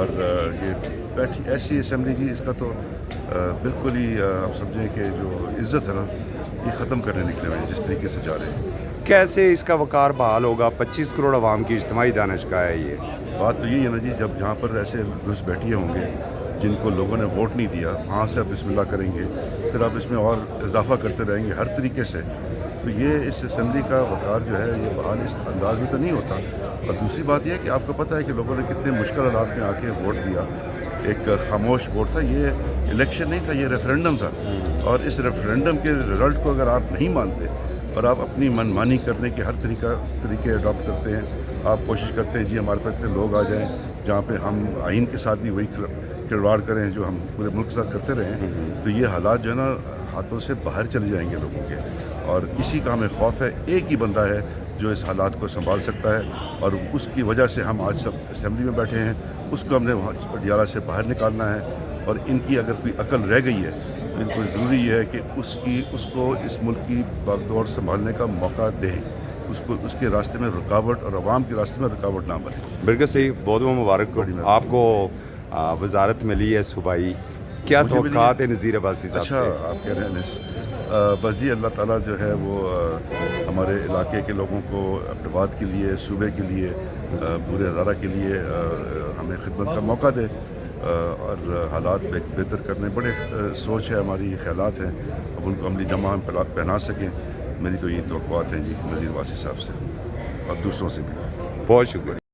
اور یہ ایسی اسمبلی کی اس کا تو بالکل ہی آپ سمجھیں کہ جو عزت ہے نا یہ ختم کرنے نکلے ہوئے ہیں جس طریقے سے جا رہے ہیں. کیسے اس کا وقار بحال ہوگا؟ 25 کروڑ عوام کی اجتماعی دانشگاہ ہے یہ. بات تو یہی ہے نا جی، جب جہاں پر ایسے گھس بیٹھے ہوں گے جن کو لوگوں نے ووٹ نہیں دیا، وہاں سے آپ بسم اللہ کریں گے، پھر آپ اس میں اور اضافہ کرتے رہیں گے ہر طریقے سے، تو یہ اس اسمبلی کا وقار جو ہے یہ بحال اس انداز میں تو نہیں ہوتا. اور دوسری بات یہ ہے کہ آپ کو پتہ ہے کہ لوگوں نے کتنے مشکل حالات میں آ کے ووٹ دیا. ایک خاموش ووٹ تھا، یہ الیکشن نہیں تھا، یہ ریفرینڈم تھا. اور اس ریفرینڈم کے رزلٹ کو اگر آپ نہیں مانتے اور آپ اپنی من مانی کرنے کے ہر طریقے اڈاپٹ کرتے ہیں، آپ کوشش کرتے ہیں جی ہمارے پاس اتنے لوگ آ جائیں جہاں پہ ہم آئین کے ساتھ بھی وہی کھلواڑ کریں جو ہم پورے ملک کے ساتھ کرتے رہیں، تو یہ حالات جو ہے نا ہاتھوں سے باہر چلے جائیں گے لوگوں کے. اور اسی کا ہمیں خوف ہے. ایک ہی بندہ ہے جو اس حالات کو سنبھال سکتا ہے اور اس کی وجہ سے ہم آج سب اسمبلی میں بیٹھے ہیں. اس کو ہم نے وہاں پٹیالہ سے باہر نکالنا ہے. اور ان کی اگر کوئی عقل رہ گئی ہے تو ان کو ضروری یہ ہے کہ اس کو اس ملک کی باغ دوڑ سنبھالنے کا موقع دیں. اس کے راستے میں رکاوٹ اور عوام کے راستے میں رکاوٹ نہ بنے. بالکل صحیح. بہت بہت مبارک ہو آپ کو. وزارت ملی ہے صوبائی، کیا توقعات ہیں نذیر عباسی صاحب سے؟ اچھا آپ کہہ رہے ہیں بس جی اللہ تعالیٰ جو ہے وہ ہمارے علاقے کے لوگوں کو اپٹواد کے لیے، صوبے کے لیے، پورے ہزارہ کے لیے ہمیں خدمت کا موقع دے اور حالات بہتر کرنے. بڑے سوچ ہے ہماری، خیالات ہیں، اب ان کو عملی جمع ہم پہنا سکیں. میری تو یہ توقعات ہیں جی نذیر عباسی صاحب سے اور دوسروں سے بھی. بہت شکریہ.